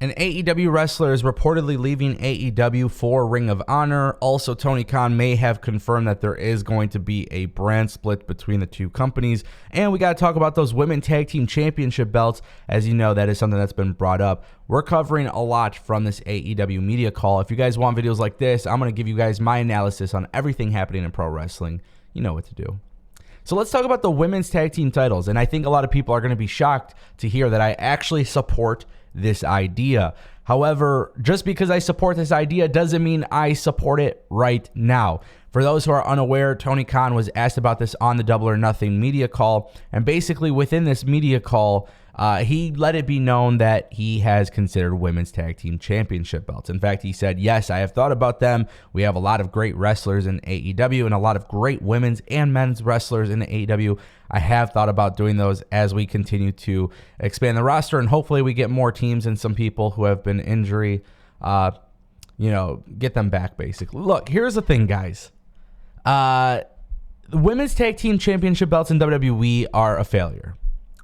An AEW wrestler is reportedly leaving AEW for Ring of Honor. Also, Tony Khan may have confirmed that there is going to be a brand split between the two companies. And we got to talk about those Women Tag Team Championship belts. As you know, that is something that's been brought up. We're covering a lot from this AEW media call. If you guys want videos like this, I'm going to give you guys my analysis on everything happening in pro wrestling. You know what to do. So let's talk about the women's tag team titles. And I think a lot of people are going to be shocked to hear that I actually support this idea. However, just because I support this idea doesn't mean I support it right now. For those who are unaware, Tony Khan was asked about this on the Double or Nothing media call. And basically within this media call, he let it be known that he has considered women's tag team championship belts. In fact, he said, yes, I have thought about them. We have a lot of great wrestlers in AEW and a lot of great women's and men's wrestlers in AEW. I have thought about doing those as we continue to expand the roster, and hopefully we get more teams and some people who have been injury, get them back basically. Look, here's the thing, guys. The women's tag team championship belts in WWE are a failure.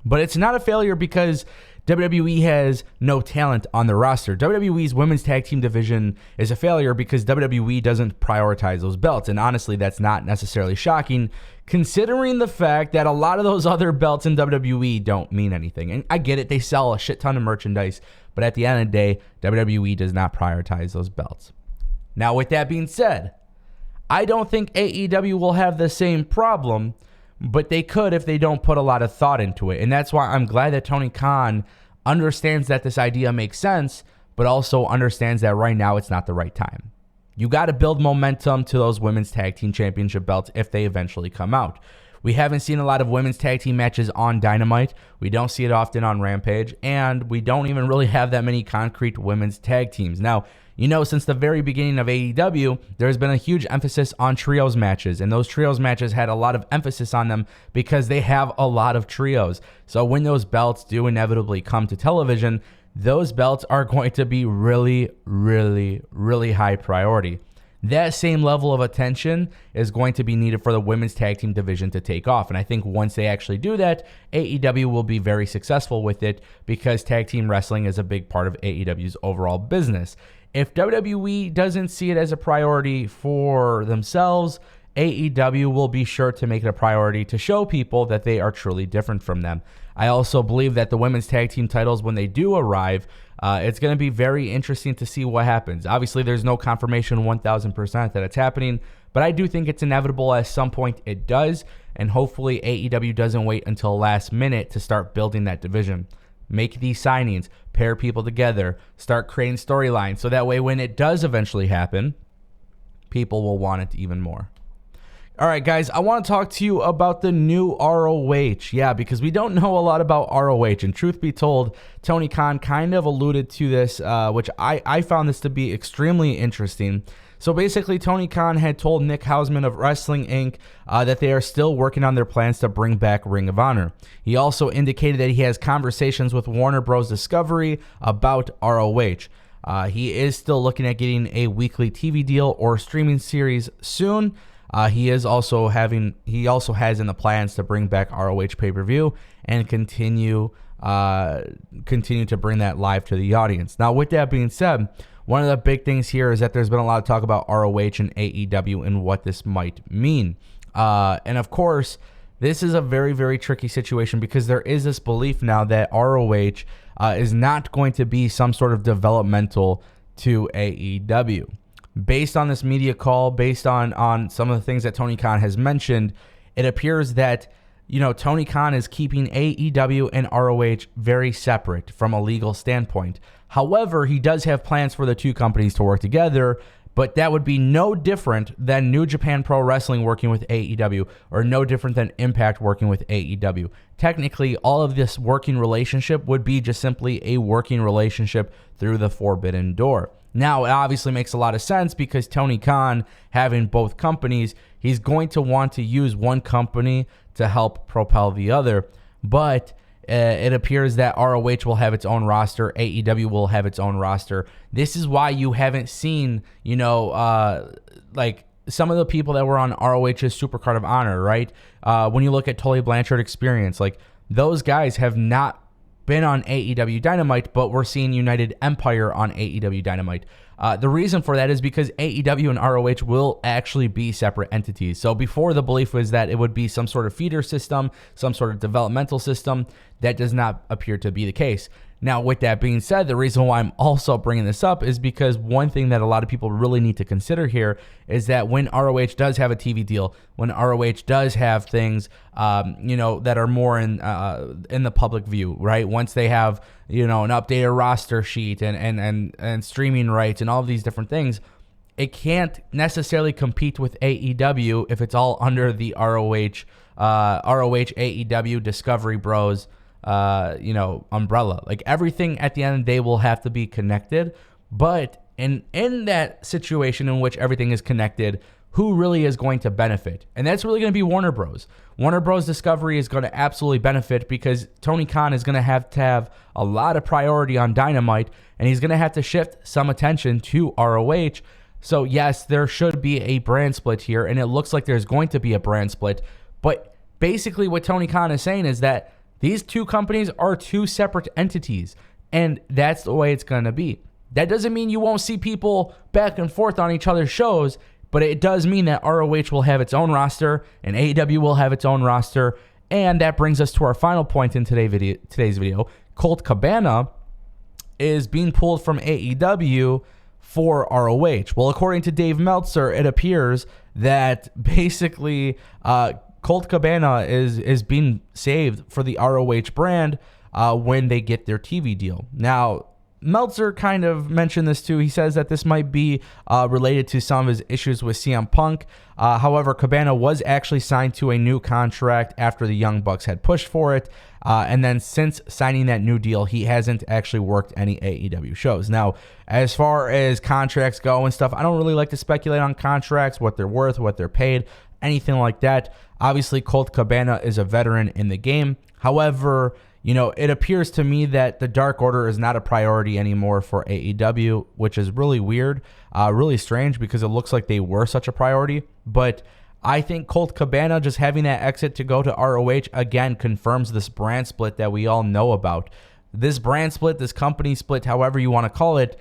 But it's not a failure because WWE has no talent on the roster. WWE's women's tag team division is a failure because WWE doesn't prioritize those belts. And honestly, that's not necessarily shocking, considering the fact that a lot of those other belts in WWE don't mean anything. And I get it, they sell a shit ton of merchandise, but at the end of the day, WWE does not prioritize those belts. Now, with that being said, I don't think AEW will have the same problem, but they could if they don't put a lot of thought into it. And that's why I'm glad that Tony Khan understands that this idea makes sense, but also understands that right now it's not the right time. You got to build momentum to those women's tag team championship belts if they eventually come out. We haven't seen a lot of women's tag team matches on Dynamite. We don't see it often on Rampage. And we don't even really have that many concrete women's tag teams. Now, you know, since the very beginning of AEW, there's been a huge emphasis on trios matches, and those trios matches had a lot of emphasis on them because they have a lot of trios. So when those belts do inevitably come to television, those belts are going to be really, really, really high priority. That same level of attention is going to be needed for the women's tag team division to take off. And I think once they actually do that, AEW will be very successful with it because tag team wrestling is a big part of AEW's overall business. If WWE doesn't see it as a priority for themselves, AEW will be sure to make it a priority to show people that they are truly different from them. I also believe that the women's tag team titles, when they do arrive, it's going to be very interesting to see what happens. Obviously, there's no confirmation 1,000% that it's happening, but I do think it's inevitable at some point it does, and hopefully AEW doesn't wait until last minute to start building that division. Make these signings, pair people together, start creating storylines, so that way when it does eventually happen, people will want it even more. All right, guys, I want to talk to you about the new ROH. Yeah, because we don't know a lot about ROH. And truth be told, Tony Khan kind of alluded to this, which I found this to be extremely interesting. So basically, Tony Khan had told Nick Hausman of Wrestling Inc. That they are still working on their plans to bring back Ring of Honor. He also indicated that he has conversations with Warner Bros. Discovery about ROH. He is still looking at getting a weekly TV deal or streaming series soon. He also has in the plans to bring back ROH pay-per-view and continue to bring that live to the audience. Now, with that being said, one of the big things here is that there's been a lot of talk about ROH and AEW and what this might mean. And of course, this is a very, very tricky situation because there is this belief now that ROH is not going to be some sort of developmental to AEW. Based on this media call, based on some of the things that Tony Khan has mentioned, it appears that, Tony Khan is keeping AEW and ROH very separate from a legal standpoint. However, he does have plans for the two companies to work together, but that would be no different than New Japan Pro Wrestling working with AEW or no different than Impact working with AEW. Technically, all of this working relationship would be just simply a working relationship through the forbidden door. Now, it obviously makes a lot of sense because Tony Khan, having both companies, he's going to want to use one company to help propel the other. But it appears that ROH will have its own roster. AEW will have its own roster. This is why you haven't seen, like some of the people that were on ROH's Supercard of Honor, right? When you look at Tully Blanchard Experience, like those guys have not been on AEW Dynamite, but we're seeing United Empire on AEW Dynamite. The reason for that is because AEW and ROH will actually be separate entities. So before, the belief was that it would be some sort of feeder system, some sort of developmental system. That does not appear to be the case. Now, with that being said, the reason why I'm also bringing this up is because one thing that a lot of people really need to consider here is that when ROH does have a TV deal, when ROH does have things, that are more in the public view, right? Once they have, an updated roster sheet and streaming rights and all of these different things, it can't necessarily compete with AEW if it's all under the ROH AEW Discovery Bros umbrella. Like, everything at the end of the day will have to be connected. But in that situation in which everything is connected, who really is going to benefit? And that's really going to be Warner Bros. Warner Bros. Discovery is going to absolutely benefit because Tony Khan is going to have a lot of priority on Dynamite, and he's going to have to shift some attention to ROH. So yes, there should be a brand split here, and it looks like there's going to be a brand split. But basically what Tony Khan is saying is that these two companies are two separate entities, and that's the way it's going to be. That doesn't mean you won't see people back and forth on each other's shows, but it does mean that ROH will have its own roster and AEW will have its own roster. And that brings us to our final point in today's video. Colt Cabana is being pulled from AEW for ROH. Well, according to Dave Meltzer, it appears that basically Colt Cabana is being saved for the ROH brand when they get their TV deal. Now, Meltzer kind of mentioned this too. He says that this might be related to some of his issues with CM Punk. However, Cabana was actually signed to a new contract after the Young Bucks had pushed for it. And then since signing that new deal, he hasn't actually worked any AEW shows. Now, as far as contracts go and stuff, I don't really like to speculate on contracts, what they're worth, what they're paid, anything like that. Obviously, Colt Cabana is a veteran in the game. However, it appears to me that the Dark Order is not a priority anymore for AEW, which is really weird, really strange, because it looks like they were such a priority. But I think Colt Cabana just having that exit to go to ROH, again, confirms this brand split that we all know about. This brand split, this company split, however you want to call it,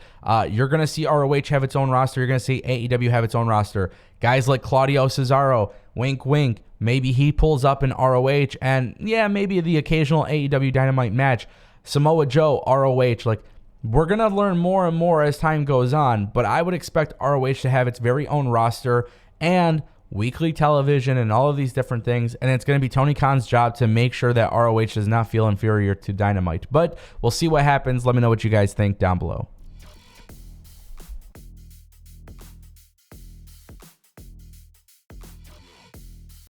you're going to see ROH have its own roster. You're going to see AEW have its own roster. Guys like Claudio Cesaro, wink, wink, maybe he pulls up in ROH, and yeah, maybe the occasional AEW Dynamite match. Samoa Joe, ROH, like, we're going to learn more and more as time goes on, but I would expect ROH to have its very own roster and weekly television and all of these different things, and it's going to be Tony Khan's job to make sure that ROH does not feel inferior to Dynamite. But we'll see what happens. Let me know what you guys think down below.